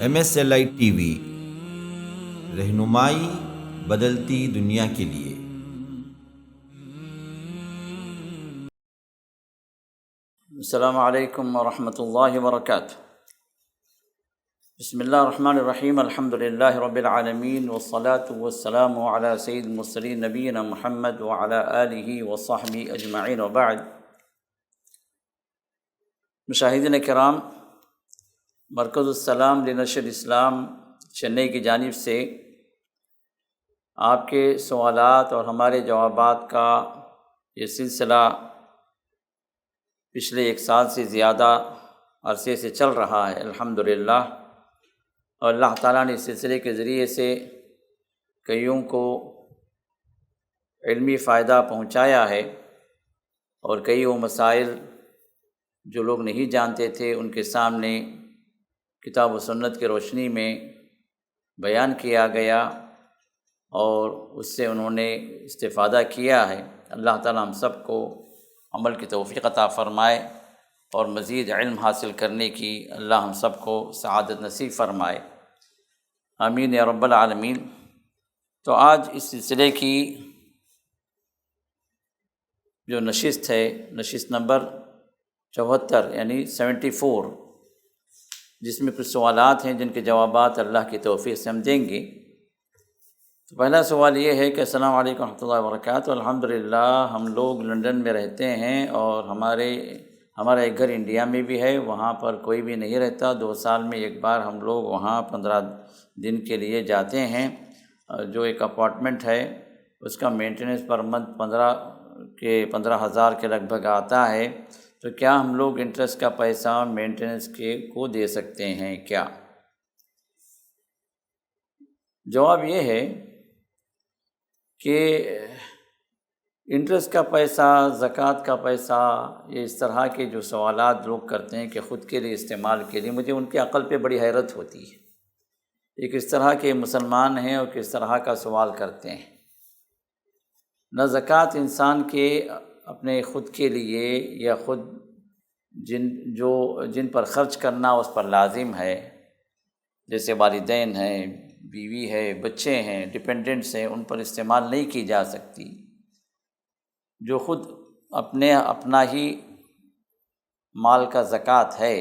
MSLI T V, رہنمائی بدلتی دنیا کے لیے۔ السلام علیکم ورحمۃ اللہ وبرکاتہ۔ بسم اللہ الرحمن الرحیم، الحمد للہ رب العالمین، والصلاة والسلام علی سید المرسلین نبینا محمد وعلی آلہ وصحبہ اجمعین، وبعد۔ مشاہدین کرام، مرکز السلام لنشر الاسلام چنئی کی جانب سے آپ کے سوالات اور ہمارے جوابات کا یہ سلسلہ پچھلے 1 سال سے زیادہ عرصے سے چل رہا ہے الحمدللہ، اور اللہ تعالیٰ نے اس سلسلے کے ذریعے سے کئیوں کو علمی فائدہ پہنچایا ہے، اور کئی وہ مسائل جو لوگ نہیں جانتے تھے ان کے سامنے کتاب و سنت کی روشنی میں بیان کیا گیا، اور اس سے انہوں نے استفادہ کیا ہے۔ اللہ تعالیٰ ہم سب کو عمل کی توفیق عطا فرمائے، اور مزید علم حاصل کرنے کی اللہ ہم سب کو سعادت نصیب فرمائے، آمین یا رب العالمین۔ تو آج اس سلسلے کی جو نشست ہے، نشست نمبر 74 یعنی 74، جس میں کچھ سوالات ہیں جن کے جوابات اللہ کی توفیق سے ہم دیں گے۔ تو پہلا سوال یہ ہے کہ السلام علیکم ورحمۃ اللہ وبرکاتہ۔ الحمدللہ ہم لوگ لندن میں رہتے ہیں، اور ہمارا ایک گھر انڈیا میں بھی ہے، وہاں پر کوئی بھی نہیں رہتا۔ 2 سال میں ایک بار ہم لوگ وہاں 15 دن کے لیے جاتے ہیں۔ جو ایک اپارٹمنٹ ہے اس کا مینٹیننس پر منتھ 15,000 کے لگ بھگ آتا ہے، تو کیا ہم لوگ انٹرسٹ کا پیسہ مینٹیننس کو دے سکتے ہیں کیا؟ جواب یہ ہے کہ انٹرسٹ کا پیسہ، زکوٰۃ کا پیسہ، یہ اس طرح کے جو سوالات لوگ کرتے ہیں کہ خود کے لیے استعمال کے لیے، مجھے ان کی عقل پہ بڑی حیرت ہوتی ہے۔ یہ کس طرح کے مسلمان ہیں اور کس طرح کا سوال کرتے ہیں۔ نہ زکوٰۃ انسان کے اپنے خود کے لیے یا خود جن پر خرچ کرنا اس پر لازم ہے، جیسے والدین ہیں، بیوی ہے، بچے ہیں، ڈپینڈنٹس ہیں، ان پر استعمال نہیں کی جا سکتی۔ جو خود اپنا ہی مال کا زکوٰۃ ہے،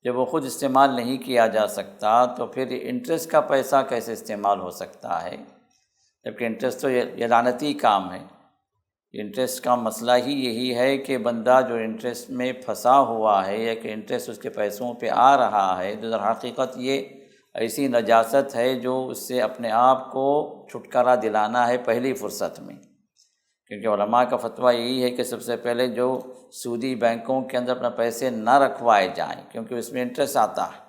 جب وہ خود استعمال نہیں کیا جا سکتا تو پھر انٹرسٹ کا پیسہ کیسے استعمال ہو سکتا ہے؟ جبکہ انٹرسٹ تو یہ لعنتی کام ہے۔ انٹرسٹ کا مسئلہ ہی یہی ہے کہ بندہ جو انٹرسٹ میں پھنسا ہوا ہے، یا کہ انٹرسٹ اس کے پیسوں پہ آ رہا ہے، جو در حقیقت یہ ایسی نجاست ہے جو اس سے اپنے آپ کو چھٹکارا دلانا ہے پہلی فرصت میں۔ کیونکہ علماء کا فتویٰ یہی ہے کہ سب سے پہلے جو سودی بینکوں کے اندر اپنا پیسے نہ رکھوائے جائیں، کیونکہ اس میں انٹرسٹ آتا ہے،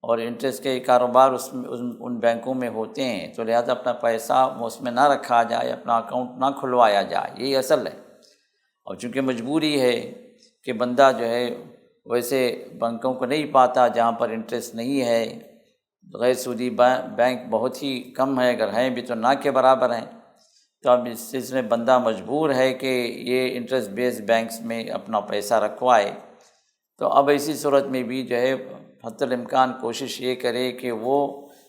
اور انٹرسٹ کے کاروبار ان بینکوں میں ہوتے ہیں، تو لہذا اپنا پیسہ اس میں نہ رکھا جائے، اپنا اکاؤنٹ نہ کھلوایا جائے، یہی اصل ہے۔ اور چونکہ مجبوری ہے کہ بندہ جو ہے ویسے بینکوں کو نہیں پاتا جہاں پر انٹرسٹ نہیں ہے، غیر سودی بینک بہت ہی کم ہے، اگر ہیں بھی تو نہ کے برابر ہیں، تو اب اس سلسلے میں بندہ مجبور ہے کہ یہ انٹرسٹ بیس بینکس میں اپنا پیسہ رکھوائے۔ تو اب ایسی صورت میں بھی جو ہے حتی الامکان کوشش یہ کرے کہ وہ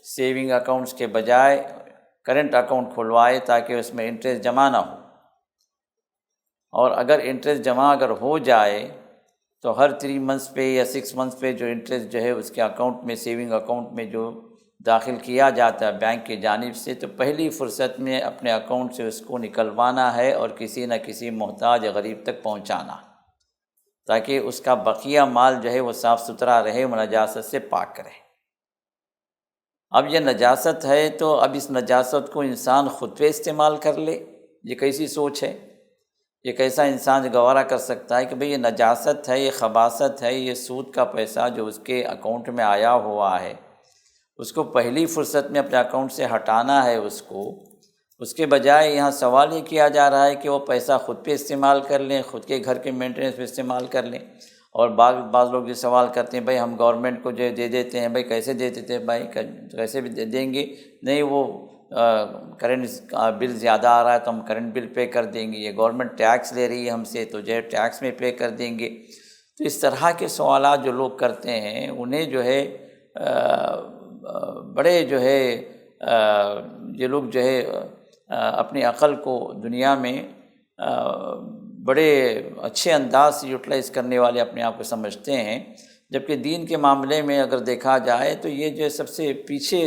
سیونگ اکاؤنٹس کے بجائے کرنٹ اکاؤنٹ کھلوائے، تاکہ اس میں انٹرسٹ جمع نہ ہو۔ اور اگر انٹرسٹ جمع ہو جائے تو ہر 3 منتھس پہ یا 6 منتھس پہ جو انٹرسٹ جو ہے اس کے اکاؤنٹ میں، سیونگ اکاؤنٹ میں جو داخل کیا جاتا ہے بینک کی جانب سے، تو پہلی فرصت میں اپنے اکاؤنٹ سے اس کو نکلوانا ہے اور کسی نہ کسی محتاج غریب تک پہنچانا، تاکہ اس کا بقیہ مال جو ہے وہ صاف ستھرا رہے، وہ نجاست سے پاک رہے۔ اب یہ نجاست ہے تو اب اس نجاست کو انسان خود پہ استعمال کر لے، یہ کیسی سوچ ہے؟ یہ کیسا انسان گوارا کر سکتا ہے کہ بھئی یہ نجاست ہے، یہ خباثت ہے، یہ سود کا پیسہ جو اس کے اکاؤنٹ میں آیا ہوا ہے، اس کو پہلی فرصت میں اپنے اکاؤنٹ سے ہٹانا ہے اس کے بجائے یہاں سوال یہ کیا جا رہا ہے کہ وہ پیسہ خود پہ استعمال کر لیں، خود کے گھر کے مینٹیننس پہ استعمال کر لیں۔ اور بعض لوگ یہ سوال کرتے ہیں بھائی ہم گورنمنٹ کو جو دے دیتے ہیں، بھائی کیسے دے دیتے ہیں؟ بھائی کیسے بھی دیں گے؟ نہیں، وہ کرنٹ بل زیادہ آ رہا ہے تو ہم کرنٹ بل پے کر دیں گے، یہ گورنمنٹ ٹیکس لے رہی ہے ہم سے تو جو ہے ٹیکس میں پے کر دیں گے۔ تو اس طرح کے سوالات جو لوگ کرتے ہیں انہیں جو ہے بڑے جو ہے یہ لوگ جو ہے اپنی عقل کو دنیا میں بڑے اچھے انداز سے یوٹیلائز کرنے والے اپنے آپ کو سمجھتے ہیں، جبکہ دین کے معاملے میں اگر دیکھا جائے تو یہ جو سب سے پیچھے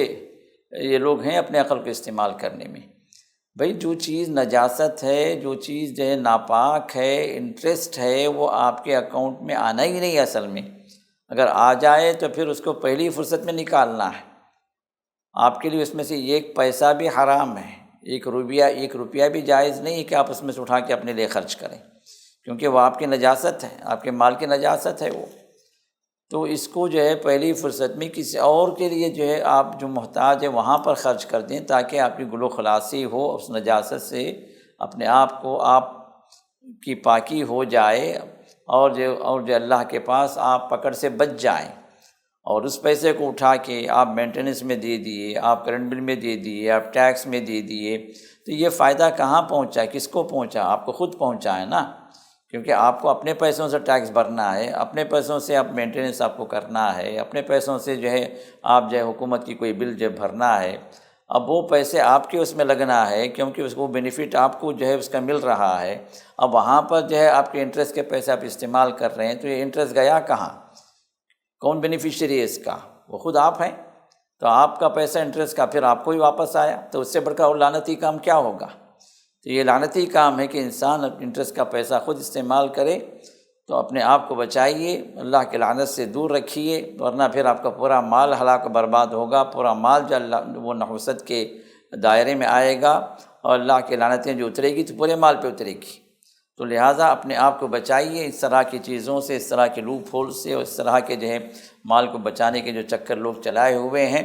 یہ لوگ ہیں اپنے عقل کو استعمال کرنے میں۔ بھئی جو چیز نجاست ہے، جو چیز جو ہے ناپاک ہے، انٹرسٹ ہے، وہ آپ کے اکاؤنٹ میں آنا ہی نہیں ہے اصل میں۔ اگر آ جائے تو پھر اس کو پہلی فرصت میں نکالنا ہے۔ آپ کے لیے اس میں سے ایک پیسہ بھی حرام ہے، ایک روپیہ بھی جائز نہیں ہے کہ آپ اس میں سے اٹھا کے اپنے لیے خرچ کریں، کیونکہ وہ آپ کی نجاست ہے، آپ کے مال کی نجاست ہے وہ۔ تو اس کو جو ہے پہلی فرصت میں کسی اور کے لیے جو ہے آپ جو محتاج ہے وہاں پر خرچ کر دیں، تاکہ آپ کی گل و خلاصی ہو اس نجاست سے، اپنے آپ کو آپ کی پاکی ہو جائے، اور جو اللہ کے پاس آپ پکڑ سے بچ جائیں۔ اور اس پیسے کو اٹھا کے آپ مینٹیننس میں دے دیے، آپ کرنٹ بل میں دے دیے، آپ ٹیکس میں دے دیے، تو یہ فائدہ کہاں پہنچا، کس کو پہنچا؟ آپ کو خود پہنچا ہے نا، کیونکہ آپ کو اپنے پیسوں سے ٹیکس بھرنا ہے، اپنے پیسوں سے آپ مینٹیننس آپ کو کرنا ہے، اپنے پیسوں سے جو ہے آپ جو ہے حکومت کی کوئی بل جو بھرنا ہے۔ اب وہ پیسے آپ کے اس میں لگنا ہے، کیونکہ اس کو بینیفٹ آپ کو جو ہے اس کا مل رہا ہے۔ اب وہاں پر جو ہے آپ کے انٹرسٹ کے پیسے آپ استعمال کر رہے ہیں، تو یہ انٹرسٹ گیا کہاں؟ کون بینیفیشری ہے اس کا؟ وہ خود آپ ہیں۔ تو آپ کا پیسہ انٹرسٹ کا پھر آپ کو ہی واپس آیا، تو اس سے بڑھ کر اور لعنتی کام کیا ہوگا؟ تو یہ لعنتی کام ہے کہ انسان انٹرسٹ کا پیسہ خود استعمال کرے۔ تو اپنے آپ کو بچائیے، اللہ کے لعنت سے دور رکھیے، ورنہ پھر آپ کا پورا مال ہلاک و برباد ہوگا، پورا مال جو اللہ وہ نحوست کے دائرے میں آئے گا، اور اللہ کی لعنتیں جو اترے گی تو پورے مال پہ اترے گی۔ تو لہٰذا اپنے آپ کو بچائیے اس طرح کی چیزوں سے، اس طرح کے لوپ ہول سے، اور اس طرح کے جو ہے مال کو بچانے کے جو چکر لوگ چلائے ہوئے ہیں،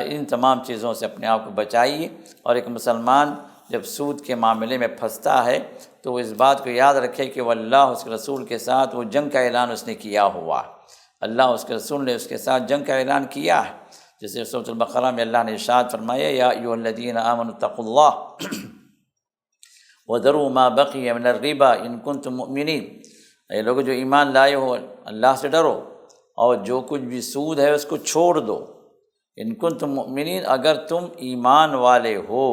ان تمام چیزوں سے اپنے آپ کو بچائیے۔ اور ایک مسلمان جب سود کے معاملے میں پھنستا ہے تو وہ اس بات کو یاد رکھے کہ وہ اللہ اس کے رسول کے ساتھ وہ جنگ کا اعلان اس نے کیا ہوا، اللہ اس کے رسول نے اس کے ساتھ جنگ کا اعلان کیا ہے۔ جیسے سورۃ البقرہ میں اللہ نے ارشاد فرمایا، یا ایھا الذین آمنوا اتقوا اللہ وذروا ما بقی من الربا ان کنتم مؤمنین، اے لوگ جو ایمان لائے ہو اللہ سے ڈرو، اور جو کچھ بھی سود ہے اس کو چھوڑ دو، ان کنتم مؤمنین، اگر تم ایمان والے ہو،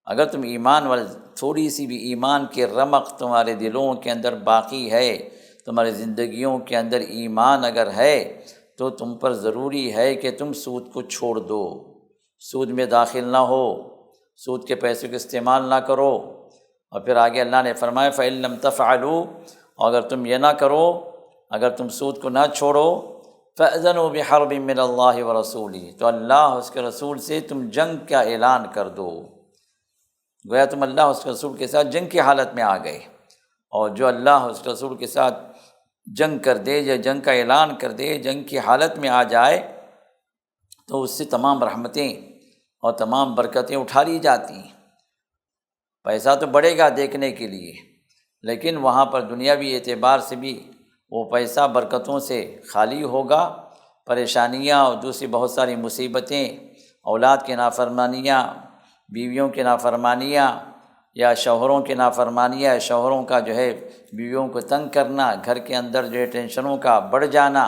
اگر تم ایمان والے، تھوڑی سی بھی ایمان کی رمق تمہارے دلوں کے اندر باقی ہے، تمہاری زندگیوں کے اندر ایمان اگر ہے، تو تم پر ضروری ہے کہ تم سود کو چھوڑ دو، سود میں داخل نہ ہو، سود کے پیسے کو استعمال نہ کرو۔ اور پھر آگے اللہ نے فرمایا فَإِن لَّمْ تَفْعَلُوا، اور اگر تم یہ نہ کرو، اگر تم سود کو نہ چھوڑو، فَأْذَنُوا بِحَرْبٍ مِّنَ اللَّهِ وَرَسُولِهِ، تو اللہ اس کے رسول سے تم جنگ کا اعلان کر دو۔ گویا تم اللہ اس کے رسول کے ساتھ جنگ کی حالت میں آ گئے، اور جو اللہ اس کے رسول کے ساتھ جنگ کر دے یا جنگ کا اعلان کر دے، جنگ کی حالت میں آ جائے، تو اس سے تمام رحمتیں اور تمام برکتیں اٹھا لی جاتی ہیں۔ پیسہ تو بڑھے گا دیکھنے کے لیے، لیکن وہاں پر دنیاوی اعتبار سے بھی وہ پیسہ برکتوں سے خالی ہوگا، پریشانیاں اور دوسری بہت ساری مصیبتیں، اولاد کی نافرمانیاں، بیویوں کی نافرمانیاں، یا شوہروں کی نافرمانیاں، شوہروں کا جو ہے بیویوں کو تنگ کرنا، گھر کے اندر جو ہے ٹینشنوں کا بڑھ جانا،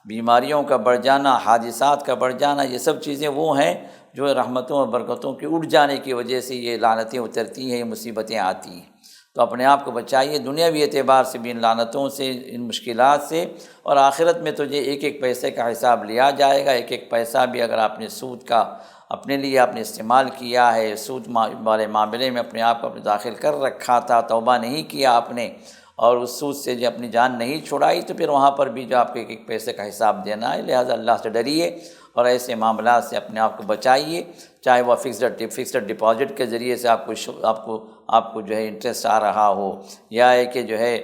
بیماریوں کا بڑھ جانا، حادثات کا بڑھ جانا، یہ سب چیزیں وہ ہیں جو رحمتوں اور برکتوں کے اٹھ جانے کی وجہ سے یہ لعنتیں اترتی ہیں، یہ مصیبتیں آتی ہیں۔ تو اپنے آپ کو بچائیے دنیاوی اعتبار سے بھی ان لعنتوں سے، ان مشکلات سے، اور آخرت میں تو یہ ایک ایک پیسے کا حساب لیا جائے گا۔ ایک ایک پیسہ بھی اگر آپ نے سود کا اپنے لیے آپ نے استعمال کیا ہے، سود والے معاملے میں اپنے آپ کو اپنے داخل کر رکھا تھا، توبہ نہیں کیا آپ نے، اور اس سود سے جو اپنی جان نہیں چھڑائی، تو پھر وہاں پر بھی جو آپ کو ایک ایک پیسے کا حساب دینا ہے۔ لہٰذا اللہ سے ڈریے اور ایسے معاملات سے اپنے آپ کو بچائیے، چاہے وہ فکسڈ ڈپازٹ کے ذریعے سے آپ کو جو ہے انٹرسٹ آ رہا ہو، یا ہے کہ جو ہے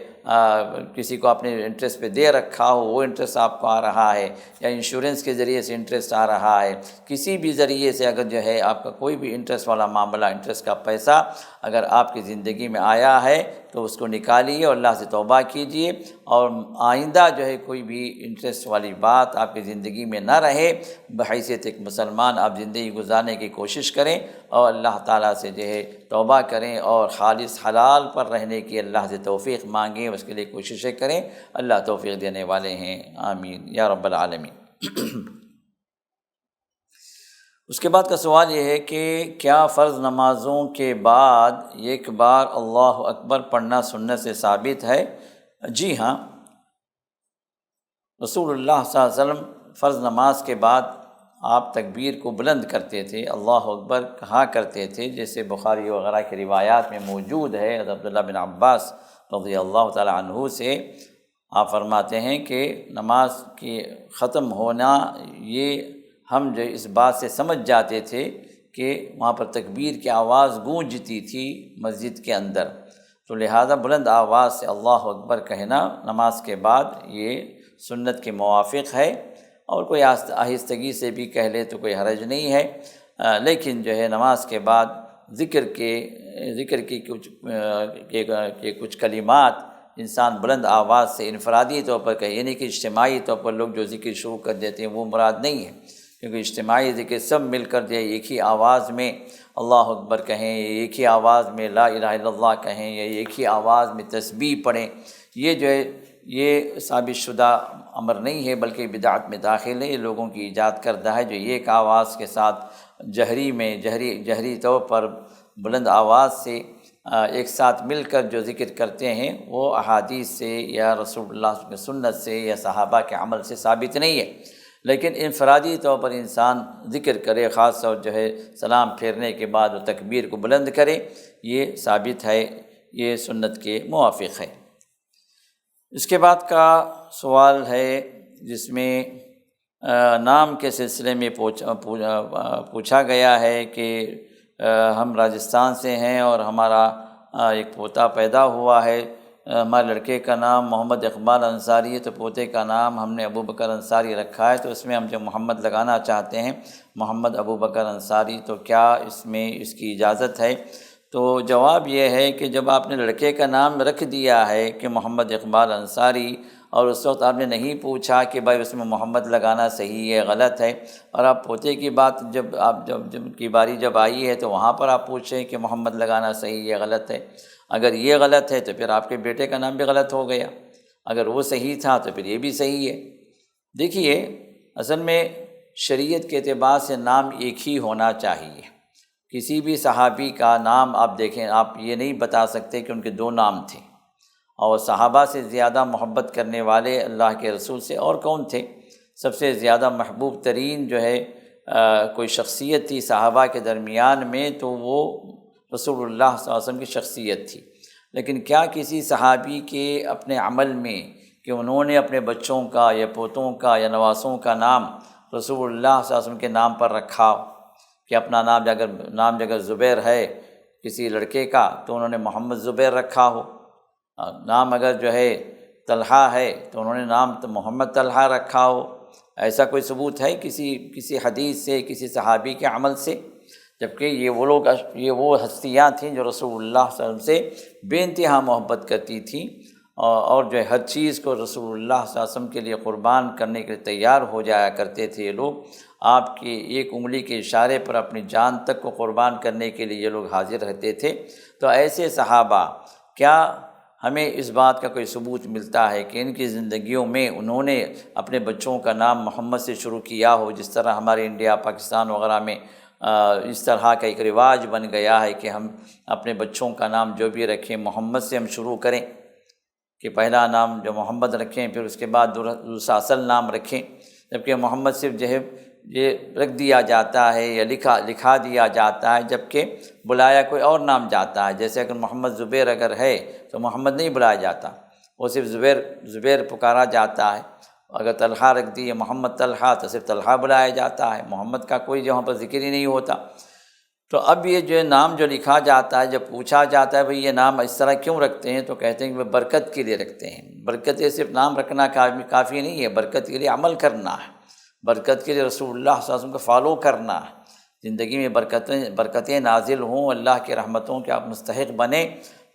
کسی کو آپ نے انٹرسٹ پہ دے رکھا ہو وہ انٹرسٹ آپ کو آ رہا ہے، یا انشورنس کے ذریعے سے انٹرسٹ آ رہا ہے، کسی بھی ذریعے سے اگر جو ہے آپ کا کوئی بھی انٹرسٹ والا معاملہ، انٹرسٹ کا پیسہ اگر آپ کی زندگی میں آیا ہے تو اس کو نکالیے اور اللہ سے توبہ کیجیے، اور آئندہ جو ہے کوئی بھی انٹرسٹ والی بات آپ کی زندگی میں نہ رہے۔ بحیثیت ایک مسلمان آپ زندگی گزارنے کی کوشش کریں، اور اللہ تعالیٰ سے جو ہے توبہ کریں، اور خالص حلال پر رہنے کی اللہ سے توفیق مانگیں، اس کے لیے کوششیں کریں۔ اللہ توفیق دینے والے ہیں، آمین یا رب العالمین۔ اس کے بعد کا سوال یہ ہے کہ کیا فرض نمازوں کے بعد ایک بار اللہ اکبر پڑھنا سنت سے ثابت ہے؟ جی ہاں، رسول اللہ صلی اللہ علیہ وسلم فرض نماز کے بعد آپ تکبیر کو بلند کرتے تھے، اللہ اکبر کہا کرتے تھے، جیسے بخاری وغیرہ کی روایات میں موجود ہے حضرت عبداللہ بن عباس رضی اللہ تعالی عنہ سے آپ فرماتے ہیں کہ نماز کی ختم ہونا یہ ہم جو اس بات سے سمجھ جاتے تھے کہ وہاں پر تکبیر کی آواز گونجتی تھی مسجد کے اندر، تو لہذا بلند آواز سے اللہ اکبر کہنا نماز کے بعد یہ سنت کے موافق ہے، اور کوئی آہستگی سے بھی کہہ لے تو کوئی حرج نہیں ہے، لیکن جو ہے نماز کے بعد ذکر کی کچھ کلمات انسان بلند آواز سے انفرادی طور پر کہے، یعنی کہ اجتماعی طور پر لوگ جو ذکر شروع کر دیتے ہیں وہ مراد نہیں ہے، کیونکہ اجتماعی ذکر سب مل کر جو ایک ہی آواز میں اللہ اکبر کہیں، ایک ہی آواز میں لا الہ الا اللہ کہیں، یا ایک ہی آواز میں تسبیح پڑھیں، یہ جو ہے یہ ثابت شدہ امر نہیں ہے، بلکہ بدعت میں داخل ہے، یہ لوگوں کی ایجاد کردہ ہے، جو ایک آواز کے ساتھ جہری طور پر بلند آواز سے ایک ساتھ مل کر جو ذکر کرتے ہیں وہ احادیث سے یا رسول اللہ کی سنت سے یا صحابہ کے عمل سے ثابت نہیں ہے، لیکن انفرادی طور پر انسان ذکر کرے، خاص طور جو ہے سلام پھیرنے کے بعد وہ تکبیر کو بلند کرے، یہ ثابت ہے، یہ سنت کے موافق ہے۔ اس کے بعد کا سوال ہے جس میں نام کے سلسلے میں پوچھا گیا ہے کہ ہم راجستھان سے ہیں اور ہمارا ایک پوتا پیدا ہوا ہے، ہمارے لڑکے کا نام محمد اقبال انصاری ہے، تو پوتے کا نام ہم نے ابو بکر انصاری رکھا ہے، تو اس میں ہم جو محمد لگانا چاہتے ہیں محمد ابو بکر انصاری، تو کیا اس میں اس کی اجازت ہے؟ تو جواب یہ ہے کہ جب آپ نے لڑکے کا نام رکھ دیا ہے کہ محمد اقبال انصاری، اور اس وقت آپ نے نہیں پوچھا کہ بھائی اس میں محمد لگانا صحیح ہے غلط ہے، اور آپ پوتے کی بات جب کی باری جب آئی ہے تو وہاں پر آپ پوچھیں کہ محمد لگانا صحیح ہے غلط ہے، اگر یہ غلط ہے تو پھر آپ کے بیٹے کا نام بھی غلط ہو گیا، اگر وہ صحیح تھا تو پھر یہ بھی صحیح ہے۔ دیکھیے، اصل میں شریعت کے اعتبار سے نام ایک ہی ہونا چاہیے، کسی بھی صحابی کا نام آپ دیکھیں، آپ یہ نہیں بتا سکتے کہ ان کے دو نام تھے، اور صحابہ سے زیادہ محبت کرنے والے اللہ کے رسول سے اور کون تھے؟ سب سے زیادہ محبوب ترین جو ہے کوئی شخصیت تھی صحابہ کے درمیان میں تو وہ رسول اللہ صلی اللہ علیہ وسلم کی شخصیت تھی، لیکن کیا کسی صحابی کے اپنے عمل میں کہ انہوں نے اپنے بچوں کا یا پوتوں کا یا نواسوں کا نام رسول اللہ صلی اللہ علیہ وسلم کے نام پر رکھا، کہ اپنا نام اگر زبیر ہے کسی لڑکے کا تو انہوں نے محمد زبیر رکھا ہو، نام اگر جو ہے طلحہ ہے تو انہوں نے نام تو محمد طلحہ رکھا ہو، ایسا کوئی ثبوت ہے کسی حدیث سے، کسی صحابی کے عمل سے؟ جبکہ یہ وہ ہستیاں تھیں جو رسول اللہ صلی اللہ علیہ وسلم سے بے انتہا محبت کرتی تھیں، اور جو ہے ہر چیز کو رسول اللہ صلی اللہ علیہ وسلم کے لیے قربان کرنے کے لیے تیار ہو جایا کرتے تھے یہ لوگ، آپ کی ایک انگلی کے اشارے پر اپنی جان تک کو قربان کرنے کے لیے یہ لوگ حاضر رہتے تھے۔ تو ایسے صحابہ، کیا ہمیں اس بات کا کوئی ثبوت ملتا ہے کہ ان کی زندگیوں میں انہوں نے اپنے بچوں کا نام محمد سے شروع کیا ہو، جس طرح ہمارے انڈیا پاکستان وغیرہ میں اس طرح کا ایک رواج بن گیا ہے کہ ہم اپنے بچوں کا نام جو بھی رکھیں محمد سے ہم شروع کریں، کہ پہلا نام جو محمد رکھیں، پھر اس کے بعد دوسرا اصل نام رکھیں، جبکہ محمد صرف جو ہے یہ رکھ دیا جاتا ہے یا لکھا دیا جاتا ہے، جبکہ بلایا کوئی اور نام جاتا ہے، جیسے اگر محمد زبیر اگر ہے تو محمد نہیں بلایا جاتا، وہ صرف زبیر پکارا جاتا ہے، اگر طلحہ رکھ دیے محمد طلحہ تو صرف طلحہ بلایا جاتا ہے، محمد کا کوئی جہاں پر ذکر ہی نہیں ہوتا۔ تو اب یہ جو نام جو لکھا جاتا ہے، جب پوچھا جاتا ہے بھئی یہ نام اس طرح کیوں رکھتے ہیں، تو کہتے ہیں کہ برکت کے لیے رکھتے ہیں۔ برکت صرف نام رکھنا کافی نہیں ہے، برکت کے لیے عمل کرنا ہے، برکت کے لیے رسول اللہ صلی اللہ علیہ وسلم کو فالو کرنا ہے، زندگی میں برکتیں نازل ہوں، اللہ کی رحمتوں کے آپ مستحق بنیں،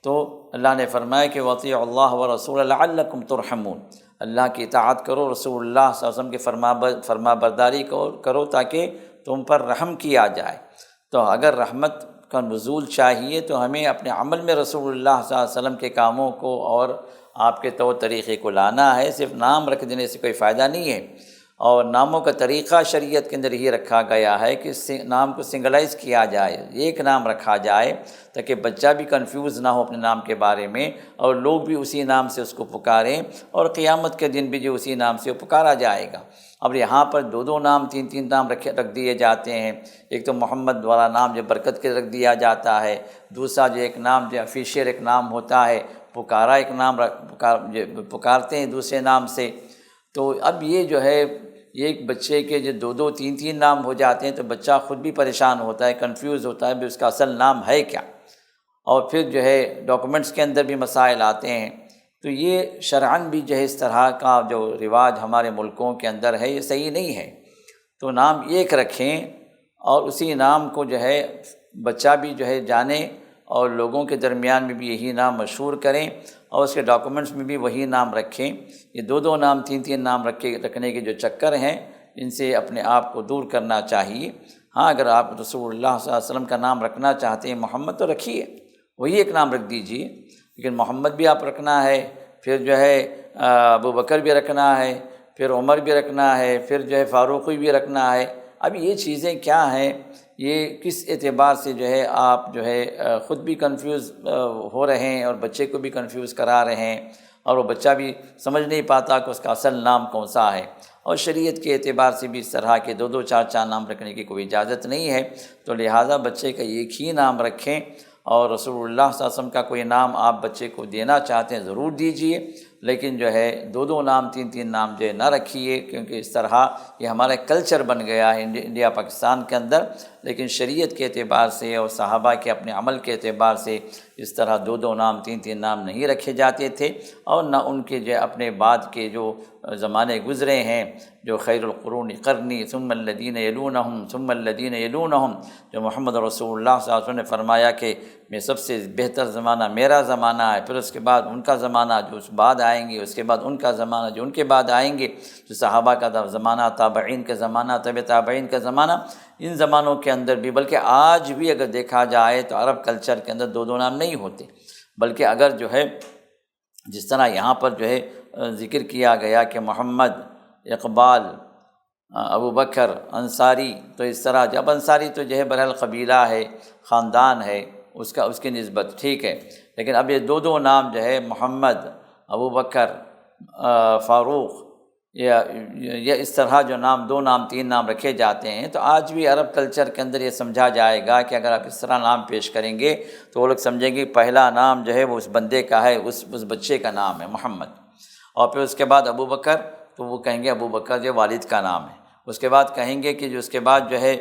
تو اللہ نے فرمایا کہ وَأَطِیعُوا اللَّهَ وَرَسُولَهُ لَعَلَّکُمْ تُرْحَمُونَ، اللہ کی اطاعت کرو، رسول اللہ صلی اللہ علیہ وسلم کی فرما برداری کرو تاکہ تم پر رحم کیا جائے۔ تو اگر رحمت کا نزول چاہیے تو ہمیں اپنے عمل میں رسول اللہ صلی اللہ علیہ وسلم کے کاموں کو اور آپ کے طور طریقے کو لانا ہے، صرف نام رکھ دینے سے کوئی فائدہ نہیں ہے۔ اور ناموں کا طریقہ شریعت کے اندر یہ رکھا گیا ہے کہ نام کو سنگلائز کیا جائے، ایک نام رکھا جائے تاکہ بچہ بھی کنفیوز نہ ہو اپنے نام کے بارے میں، اور لوگ بھی اسی نام سے اس کو پکاریں، اور قیامت کے دن بھی جو اسی نام سے پکارا جائے گا۔ اب یہاں پر دو نام، تین نام رکھ دیے جاتے ہیں۔ ایک تو محمد والا نام جو برکت کے رکھ دیا جاتا ہے، دوسرا جو ایک نام جو آفیشیل ایک نام ہوتا ہے، پکارا ایک نام پکارتے ہیں دوسرے نام سے۔ تو اب یہ جو ہے ایک بچے کے جو دو تین نام ہو جاتے ہیں تو بچہ خود بھی پریشان ہوتا ہے، کنفیوز ہوتا ہے بھی اس کا اصل نام ہے کیا، اور پھر جو ہے ڈاکومنٹس کے اندر بھی مسائل آتے ہیں۔ تو یہ شرعاً بھی جو ہے اس طرح کا جو رواج ہمارے ملکوں کے اندر ہے یہ صحیح نہیں ہے۔ تو نام ایک رکھیں اور اسی نام کو جو ہے بچہ بھی جو ہے جانے، اور لوگوں کے درمیان میں بھی یہی نام مشہور کریں، اور اس کے ڈاکومنٹس میں بھی وہی نام رکھیں۔ یہ دو نام، تین نام رکھنے کے جو چکر ہیں ان سے اپنے آپ کو دور کرنا چاہیے۔ ہاں، اگر آپ رسول اللہ صلی اللہ علیہ وسلم کا نام رکھنا چاہتے ہیں محمد، تو رکھیے، وہی ایک نام رکھ دیجیے، لیکن محمد بھی آپ رکھنا ہے، پھر جو ہے ابو بکر بھی رکھنا ہے، پھر عمر بھی رکھنا ہے، پھر جو ہے فاروقی بھی رکھنا ہے۔ اب یہ چیزیں کیا ہیں، یہ کس اعتبار سے جو ہے آپ جو ہے خود بھی کنفیوز ہو رہے ہیں اور بچے کو بھی کنفیوز کرا رہے ہیں، اور وہ بچہ بھی سمجھ نہیں پاتا کہ اس کا اصل نام کون سا ہے۔ اور شریعت کے اعتبار سے بھی اس طرح کے دو چار نام رکھنے کی کوئی اجازت نہیں ہے، تو لہٰذا بچے کا ایک ہی نام رکھیں، اور رسول اللہ صلی اللہ علیہ وسلم کا کوئی نام آپ بچے کو دینا چاہتے ہیں ضرور دیجیے، لیکن جو ہے دو نام، تین نام جو ہے نہ رکھیے، کیونکہ اس طرح یہ ہمارا کلچر بن گیا ہے انڈیا پاکستان کے اندر۔ لیکن شریعت کے اعتبار سے اور صحابہ کے اپنے عمل کے اعتبار سے اس طرح دو نام، تین نام نہیں رکھے جاتے تھے، اور نہ ان کے جو اپنے بعد کے جو زمانے گزرے ہیں، جو خیر القرون قرنی ثم الذین یلونہم ثم الذین یلونہم، جو محمد رسول اللہ صلی اللہ علیہ وسلم نے فرمایا کہ میں سب سے بہتر زمانہ میرا زمانہ ہے، پھر اس کے بعد ان کا زمانہ جو اس بعد آئیں گے، اس کے بعد ان کا زمانہ جو ان کے بعد آئیں گے، جو صحابہ کا زمانہ، تابعین کا زمانہ، طب تابعین کا زمانہ، ان زمانوں کے اندر بھی، بلکہ آج بھی اگر دیکھا جائے تو عرب کلچر کے اندر دو نام نہیں ہوتے، بلکہ اگر جو ہے جس طرح یہاں پر جو ہے ذکر کیا گیا کہ محمد، اقبال، ابو بکر، انصاری، تو اس طرح جب انصاری تو جو ہے بہرحال قبیلہ ہے، خاندان ہے، اس کی نسبت ٹھیک ہے، لیکن اب یہ دو نام جو ہے محمد، ابو بکر، فاروق، یا اس طرح جو نام دو نام، تین نام رکھے جاتے ہیں، تو آج بھی عرب کلچر کے اندر یہ سمجھا جائے گا کہ اگر آپ اس طرح نام پیش کریں گے تو وہ لوگ سمجھیں گے پہلا نام جو ہے وہ اس بندے کا ہے، اس بچے کا نام ہے محمد، اور پھر اس کے بعد ابو بکر تو وہ کہیں گے ابو بکر جو والد کا نام ہے، اس کے بعد کہیں گے کہ جو اس کے بعد جو ہے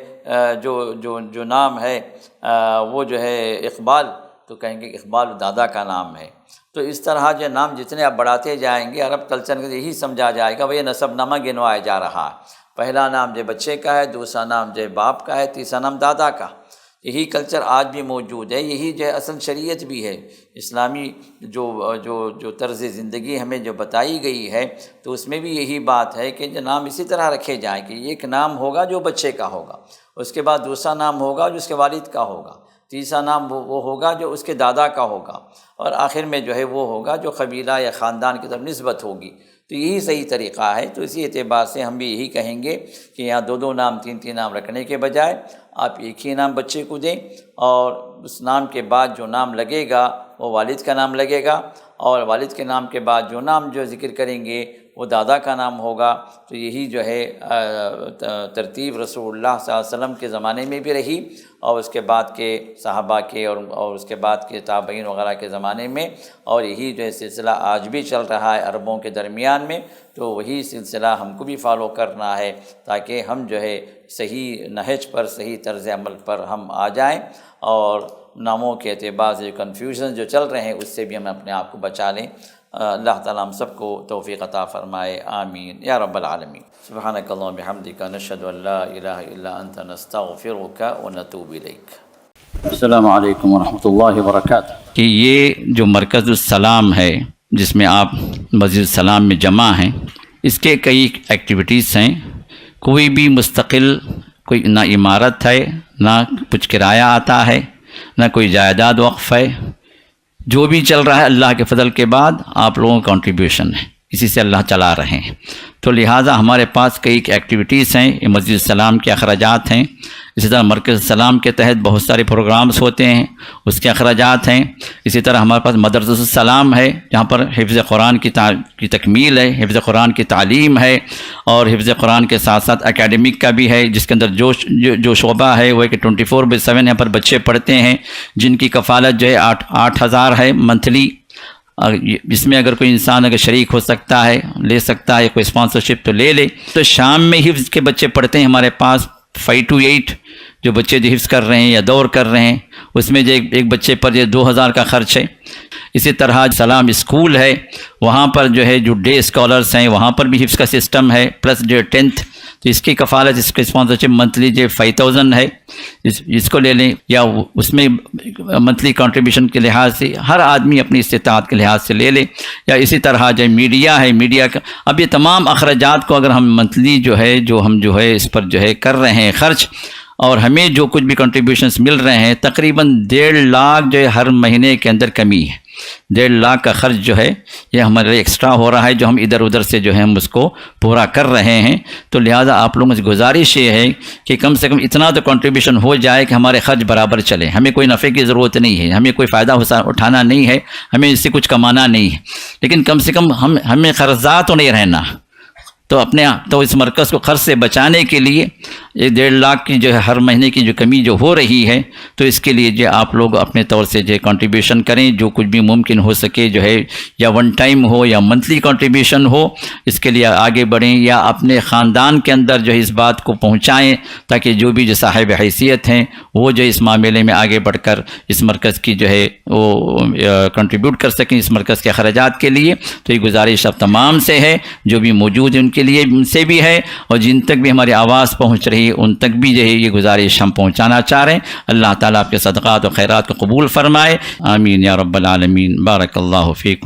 جو نام ہے وہ جو ہے اقبال، تو کہیں گے اقبال دادا کا نام ہے۔ تو اس طرح جو نام جتنے آپ بڑھاتے جائیں گے عرب کلچر میں یہی سمجھا جائے گا وہ یہ نسب نامہ گنوایا جا رہا ہے، پہلا نام جو بچے کا ہے، دوسرا نام جو باپ کا ہے، تیسرا نام دادا کا۔ یہی کلچر آج بھی موجود ہے، یہی جو ہے اصل شریعت بھی ہے، اسلامی جو طرز زندگی ہمیں جو بتائی گئی ہے، تو اس میں بھی یہی بات ہے کہ جو نام اسی طرح رکھے جائیں کہ ایک نام ہوگا جو بچے کا ہوگا، اس کے بعد دوسرا نام ہوگا جو اس کے والد کا ہوگا، تیسرا نام وہ ہوگا جو اس کے دادا کا ہوگا، اور آخر میں جو ہے وہ ہوگا جو قبیلہ یا خاندان کی طرف نسبت ہوگی۔ تو یہی صحیح طریقہ ہے۔ تو اسی اعتبار سے ہم بھی یہی کہیں گے کہ یہاں دو نام، تین نام رکھنے کے بجائے آپ ایک ہی نام بچے کو دیں، اور اس نام کے بعد جو نام لگے گا وہ والد کا نام لگے گا، اور والد کے نام کے بعد جو نام جو ذکر کریں گے وہ دادا کا نام ہوگا۔ تو یہی جو ہے ترتیب رسول اللہ صلی اللہ علیہ وسلم کے زمانے میں بھی رہی، اور اس کے بعد کے صحابہ کے اور اس کے بعد کے تابعین وغیرہ کے زمانے میں، اور یہی جو ہے سلسلہ آج بھی چل رہا ہے عربوں کے درمیان میں۔ تو وہی سلسلہ ہم کو بھی فالو کرنا ہے تاکہ ہم جو ہے صحیح نہج پر، صحیح طرز عمل پر ہم آ جائیں، اور ناموں کے اعتبار سے کنفیوژن جو چل رہے ہیں اس سے بھی ہم اپنے آپ کو بچا لیں۔ اللہ تعالیٰ ہم سب کو توفیق عطا فرمائے، آمین یا رب العالمین۔ سبحانک اللہم بحمدک، نشہد ان لا الہ الا انت، نستغفرک ونتوب الیک۔ السلام علیکم ورحمۃ اللہ وبرکاتہ۔ کہ یہ جو مرکز السلام ہے جس میں آپ مسجد السلام میں جمع ہیں، اس کے کئی ایکٹیویٹیز ہیں، کوئی بھی مستقل کوئی نہ عمارت ہے، نہ کچھ کرایہ آتا ہے، نہ کوئی جائیداد وقف ہے، جو بھی چل رہا ہے اللہ کے فضل کے بعد آپ لوگوں کا کنٹریبیوشن ہے۔ اسی سے اللہ چلا رہے ہیں۔ تو لہٰذا ہمارے پاس کئی ایکٹیویٹیز ہیں، یہ مسجد السلام کے اخراجات ہیں، اسی طرح مرکز السلام کے تحت بہت سارے پروگرامز ہوتے ہیں، اس کے اخراجات ہیں۔ اسی طرح ہمارے پاس مدرسہ السلام ہے جہاں پر حفظ قرآن کی تکمیل ہے، حفظ قرآن کی تعلیم ہے، اور حفظ قرآن کے ساتھ ساتھ اکیڈمک کا بھی ہے، جس کے اندر جو شعبہ ہے وہ ہے کہ 24/7 یہاں پر بچے پڑھتے ہیں، جن کی کفالت جو ہے 8,000 ہے منتھلی۔ اس میں اگر کوئی انسان اگر شریک ہو سکتا ہے، لے سکتا ہے، کوئی اسپانسرشپ تو لے لے۔ تو شام میں حفظ کے بچے پڑھتے ہیں ہمارے پاس 5 to 8 جو بچے جو حفظ کر رہے ہیں یا دور کر رہے ہیں، اس میں جو ایک بچے پر جو 2,000 کا خرچ ہے۔ اسی طرح سلام اسکول ہے، وہاں پر جو ہے جو ڈے اسکالرس ہیں وہاں پر بھی حفظ کا سسٹم ہے، پلس جو 10th، تو اس کی کفالت، اس کی اسپانسرشپ منتھلی جو 5,000 ہے، اس کو لے لیں، یا اس میں منتھلی کنٹریبیوشن کے لحاظ سے ہر آدمی اپنی استطاعت کے لحاظ سے لے لے۔ یا اسی طرح جو میڈیا ہے، میڈیا کا اب یہ تمام اخراجات کو اگر ہم منتھلی جو ہم اس پر جو ہے کر رہے ہیں خرچ، اور ہمیں جو کچھ بھی کنٹریبیوشنز مل رہے ہیں، تقریباً 1.5 لاکھ جو ہے ہر مہینے کے اندر کمی ہے۔ 1.5 لاکھ کا خرچ جو ہے یہ ہمارے ایکسٹرا ہو رہا ہے، جو ہم ادھر ادھر سے جو ہے ہم اس کو پورا کر رہے ہیں۔ تو لہٰذا آپ لوگوں سے گزارش یہ ہے کہ کم سے کم اتنا تو کنٹریبیوشن ہو جائے کہ ہمارے خرچ برابر چلے۔ ہمیں کوئی نفع کی ضرورت نہیں ہے، ہمیں کوئی فائدہ اٹھانا نہیں ہے، ہمیں اس سے کچھ کمانا نہیں ہے، لیکن کم سے کم ہمیں قرضات تو نہیں رہنا۔ تو اس مرکز کو خرچ سے بچانے کے لیے یہ 1.5 لاکھ کی جو ہے ہر مہینے کی جو کمی جو ہو رہی ہے، تو اس کے لیے جو آپ لوگ اپنے طور سے جو کنٹریبیوشن کریں، جو کچھ بھی ممکن ہو سکے، جو ہے یا ون ٹائم ہو یا منتھلی کنٹریبیوشن ہو، اس کے لیے آگے بڑھیں، یا اپنے خاندان کے اندر جو ہے اس بات کو پہنچائیں تاکہ جو بھی جو صاحب حیثیت ہیں وہ جو اس معاملے میں آگے بڑھ کر اس مرکز کی جو ہے وہ کنٹریبیوٹ کر سکیں اس مرکز کے اخراجات کے لیے۔ تو یہ گزارش اب تمام سے ہے، جو بھی موجود ہیں ان کے لیے ان سے بھی ہے، اور جن تک بھی ہماری آواز پہنچ رہی ہے ان تک بھی جو ہے یہ گزارش ہم پہنچانا چاہ رہے ہیں۔ اللہ تعالیٰ آپ کے صدقات و خیرات کو قبول فرمائے، آمین یا رب العالمین۔ بارک اللہ فیکم۔